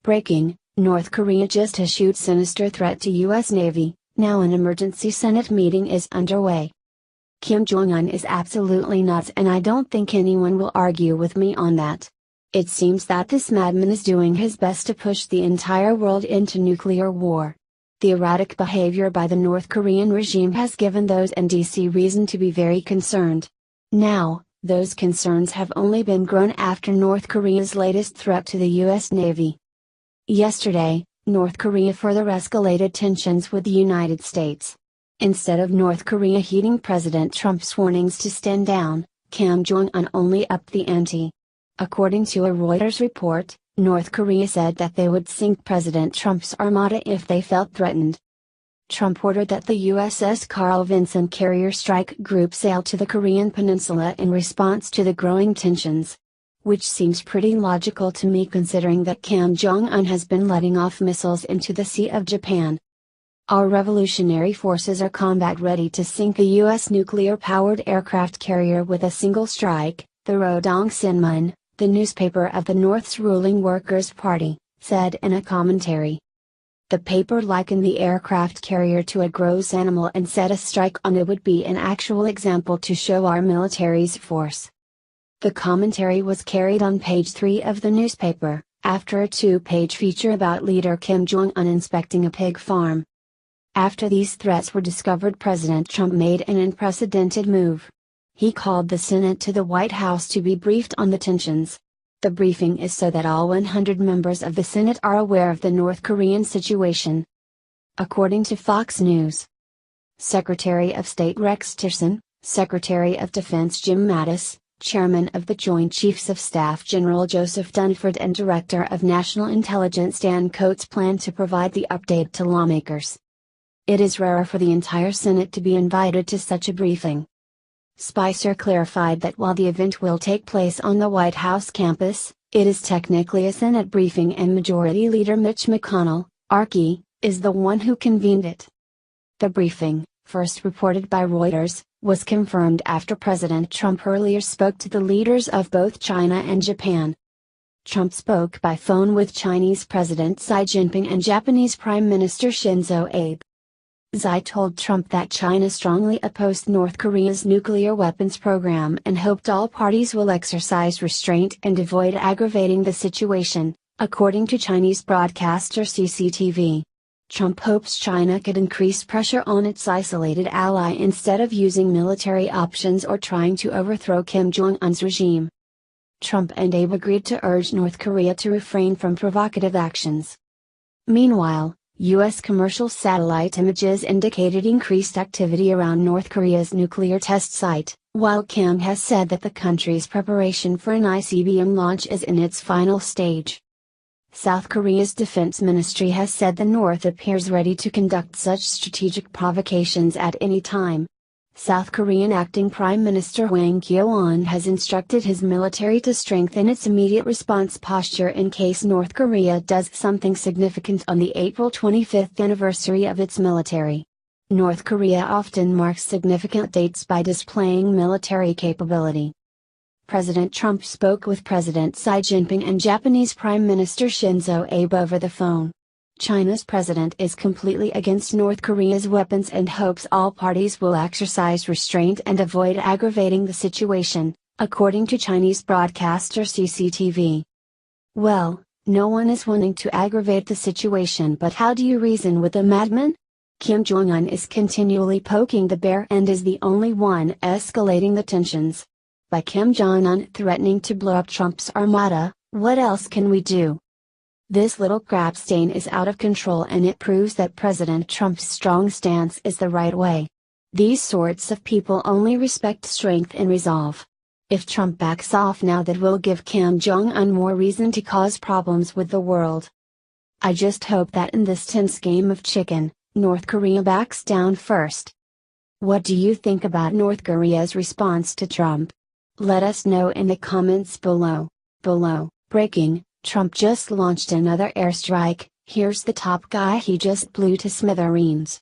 Breaking, North Korea just issued sinister threat to U.S. Navy, now an emergency Senate meeting is underway. Kim Jong-un is absolutely nuts, and I don't think anyone will argue with me on that. It seems that this madman is doing his best to push the entire world into nuclear war. The erratic behavior by the North Korean regime has given those in DC reason to be very concerned. Now, those concerns have only been grown after North Korea's latest threat to the U.S. Navy. Yesterday, North Korea further escalated tensions with the United States. Instead of North Korea heeding President Trump's warnings to stand down, Kim Jong-un only upped the ante. According to a Reuters report, North Korea said that they would sink President Trump's armada if they felt threatened. Trump ordered that the USS Carl Vinson carrier strike group sail to the Korean peninsula in response to the growing tensions. Which seems pretty logical to me considering that Kim Jong-un has been letting off missiles into the Sea of Japan. Our revolutionary forces are combat ready to sink a U.S. nuclear-powered aircraft carrier with a single strike, the Rodong Sinmun, the newspaper of the North's ruling Workers' Party, said in a commentary. The paper likened the aircraft carrier to a gross animal and said a strike on it would be an actual example to show our military's force. The commentary was carried on page 3 of the newspaper, after a 2-page feature about leader Kim Jong-un inspecting a pig farm. After these threats were discovered, President Trump made an unprecedented move. He called the Senate to the White House to be briefed on the tensions. The briefing is so that all 100 members of the Senate are aware of the North Korean situation. According to Fox News, Secretary of State Rex Tillerson, Secretary of Defense Jim Mattis, Chairman of the Joint Chiefs of Staff General Joseph Dunford and Director of National Intelligence Dan Coats plan to provide the update to lawmakers. It is rare for the entire Senate to be invited to such a briefing. Spicer clarified that while the event will take place on the White House campus, it is technically a Senate briefing and Majority Leader Mitch McConnell, RK, is the one who convened it. The briefing, first reported by Reuters, was confirmed after President Trump earlier spoke to the leaders of both China and Japan. Trump spoke by phone with Chinese President Xi Jinping and Japanese Prime Minister Shinzo Abe. Xi told Trump that China strongly opposed North Korea's nuclear weapons program and hoped all parties will exercise restraint and avoid aggravating the situation, according to Chinese broadcaster CCTV. Trump hopes China could increase pressure on its isolated ally instead of using military options or trying to overthrow Kim Jong-un's regime. Trump and Abe agreed to urge North Korea to refrain from provocative actions. Meanwhile, U.S. commercial satellite images indicated increased activity around North Korea's nuclear test site, while Kim has said that the country's preparation for an ICBM launch is in its final stage. South Korea's defense ministry has said the North appears ready to conduct such strategic provocations at any time. South Korean acting Prime Minister Hwang Kyo-ahn has instructed his military to strengthen its immediate response posture in case North Korea does something significant on the April 25th anniversary of its military. North Korea often marks significant dates by displaying military capability. President Trump spoke with President Xi Jinping and Japanese Prime Minister Shinzo Abe over the phone. China's president is completely against North Korea's weapons and hopes all parties will exercise restraint and avoid aggravating the situation, according to Chinese broadcaster CCTV. Well, no one is wanting to aggravate the situation, but how do you reason with a madman? Kim Jong-un is continually poking the bear and is the only one escalating the tensions. By Kim Jong-un threatening to blow up Trump's armada, what else can we do? This little crap stain is out of control, and it proves that President Trump's strong stance is the right way. These sorts of people only respect strength and resolve. If Trump backs off now, that will give Kim Jong-un more reason to cause problems with the world. I just hope that in this tense game of chicken, North Korea backs down first. What do you think about North Korea's response to Trump? Let us know in the comments below. Breaking, Trump just launched another airstrike, here's the top guy he just blew to smithereens.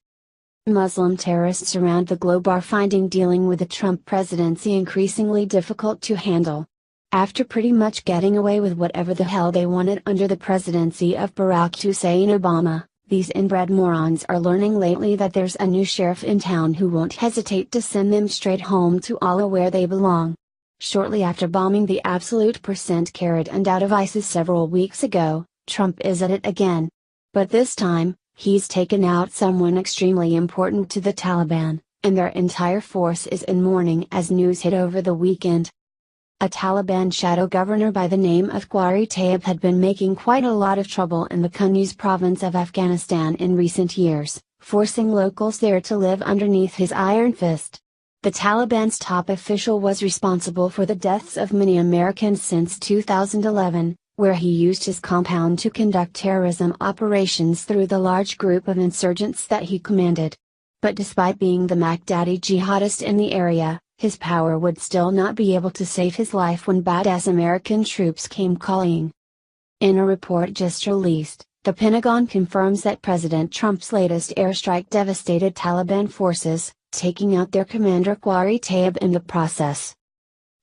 Muslim terrorists around the globe are finding dealing with the Trump presidency increasingly difficult to handle. After pretty much getting away with whatever the hell they wanted under the presidency of Barack Hussein Obama, these inbred morons are learning lately that there's a new sheriff in town who won't hesitate to send them straight home to Allah where they belong. Shortly after bombing the absolute percent carried and out of ISIS several weeks ago, Trump is at it again. But this time, he's taken out someone extremely important to the Taliban, and their entire force is in mourning as news hit over the weekend. A Taliban shadow governor by the name of Qari Tayyib had been making quite a lot of trouble in the Kunduz province of Afghanistan in recent years, forcing locals there to live underneath his iron fist. The Taliban's top official was responsible for the deaths of many Americans since 2011, where he used his compound to conduct terrorism operations through the large group of insurgents that he commanded. But despite being the Baghdadi jihadist in the area, his power would still not be able to save his life when badass American troops came calling. In a report just released, the Pentagon confirms that President Trump's latest airstrike devastated Taliban forces, taking out their commander Qari Tayyib in the process.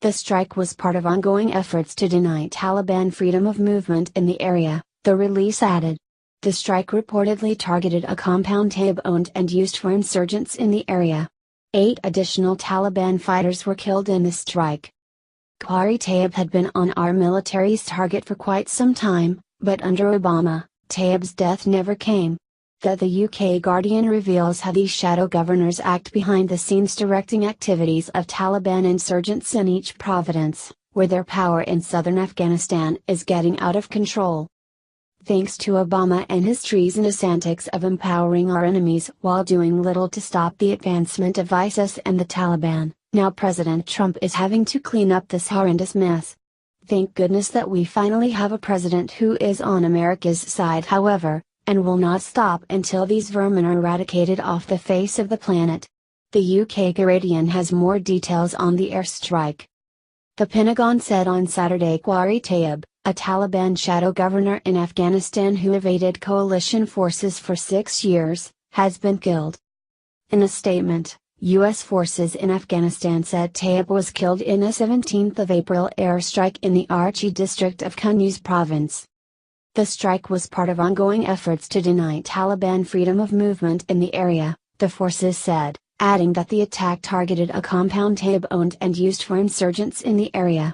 The strike was part of ongoing efforts to deny Taliban freedom of movement in the area, the release added. The strike reportedly targeted a compound Tayyib owned and used for insurgents in the area. 8 additional Taliban fighters were killed in the strike. Qari Tayyib had been on our military's target for quite some time, but under Obama, Tayyib's death never came. The UK Guardian reveals how these shadow governors act behind the scenes, directing activities of Taliban insurgents in each province, where their power in southern Afghanistan is getting out of control. Thanks to Obama and his treasonous antics of empowering our enemies while doing little to stop the advancement of ISIS and the Taliban, now President Trump is having to clean up this horrendous mess. Thank goodness that we finally have a president who is on America's side, however, and will not stop until these vermin are eradicated off the face of the planet. The UK Guardian has more details on the airstrike. The Pentagon said on Saturday Qari Tayyib, a Taliban shadow governor in Afghanistan who evaded coalition forces for 6 years, has been killed. In a statement, U.S. forces in Afghanistan said Tayyib was killed in a 17th of April airstrike in the Archi district of Kunduz province. The strike was part of ongoing efforts to deny Taliban freedom of movement in the area, the forces said, adding that the attack targeted a compound Tayyib owned and used for insurgents in the area.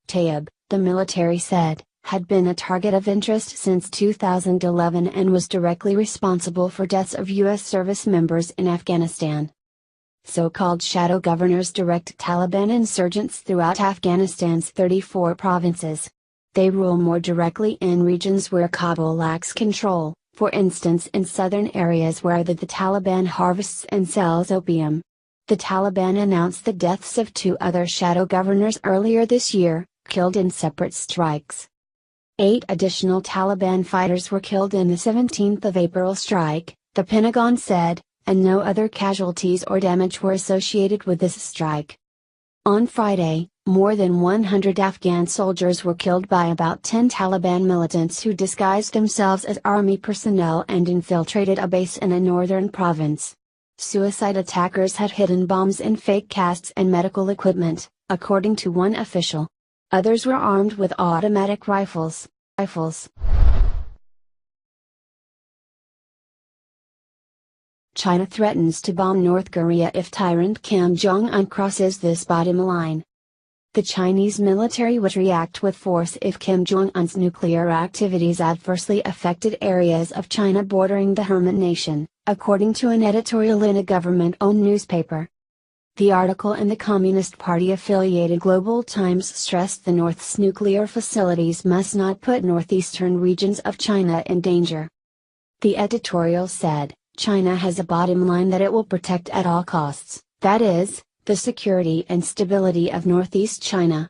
Tayyib, the military said, had been a target of interest since 2011 and was directly responsible for deaths of U.S. service members in Afghanistan. So-called shadow governors direct Taliban insurgents throughout Afghanistan's 34 provinces. They rule more directly in regions where Kabul lacks control, for instance in southern areas where the Taliban harvests and sells opium. The Taliban announced the deaths of 2 other shadow governors earlier this year, killed in separate strikes. 8 additional Taliban fighters were killed in the 17th of April strike, the Pentagon said, and no other casualties or damage were associated with this strike. On Friday, more than 100 Afghan soldiers were killed by about 10 Taliban militants who disguised themselves as army personnel and infiltrated a base in a northern province. Suicide attackers had hidden bombs in fake casts and medical equipment, according to one official. Others were armed with automatic rifles. China threatens to bomb North Korea if tyrant Kim Jong-un crosses this bottom line. The Chinese military would react with force if Kim Jong-un's nuclear activities adversely affected areas of China bordering the Herman Nation, according to an editorial in a government-owned newspaper. The article in the Communist Party-affiliated Global Times stressed the North's nuclear facilities must not put northeastern regions of China in danger. The editorial said, China has a bottom line that it will protect at all costs, that is, the security and stability of Northeast China.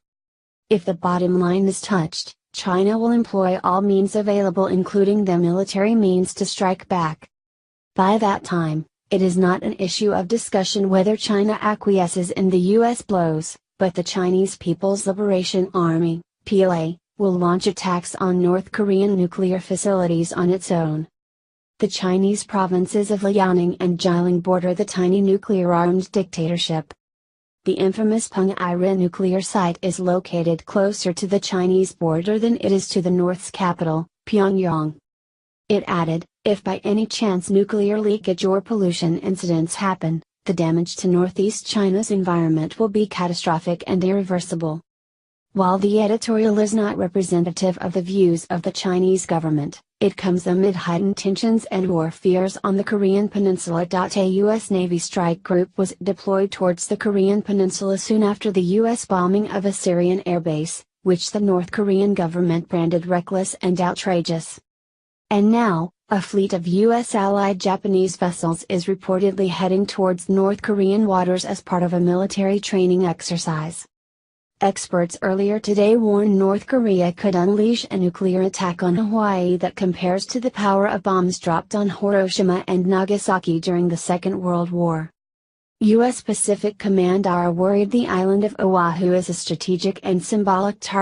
If the bottom line is touched, China will employ all means available including the military means to strike back. By that time, it is not an issue of discussion whether China acquiesces in the U.S. blows, but the Chinese People's Liberation Army, PLA, will launch attacks on North Korean nuclear facilities on its own. The Chinese provinces of Liaoning and Jialing border the tiny nuclear-armed dictatorship. the infamous Punggye-ri nuclear site is located closer to the Chinese border than it is to the North's capital, Pyongyang. It added, if by any chance nuclear leakage or pollution incidents happen, the damage to northeast China's environment will be catastrophic and irreversible. While the editorial is not representative of the views of the Chinese government, it comes amid heightened tensions and war fears on the Korean Peninsula. A U.S. Navy strike group was deployed towards the Korean Peninsula soon after the U.S. bombing of a Syrian airbase, which the North Korean government branded reckless and outrageous. And now, a fleet of U.S. allied Japanese vessels is reportedly heading towards North Korean waters as part of a military training exercise. Experts earlier today warned North Korea could unleash a nuclear attack on Hawaii that compares to the power of bombs dropped on Hiroshima and Nagasaki during the Second World War. U.S. Pacific Command are worried the island of Oahu is a strategic and symbolic target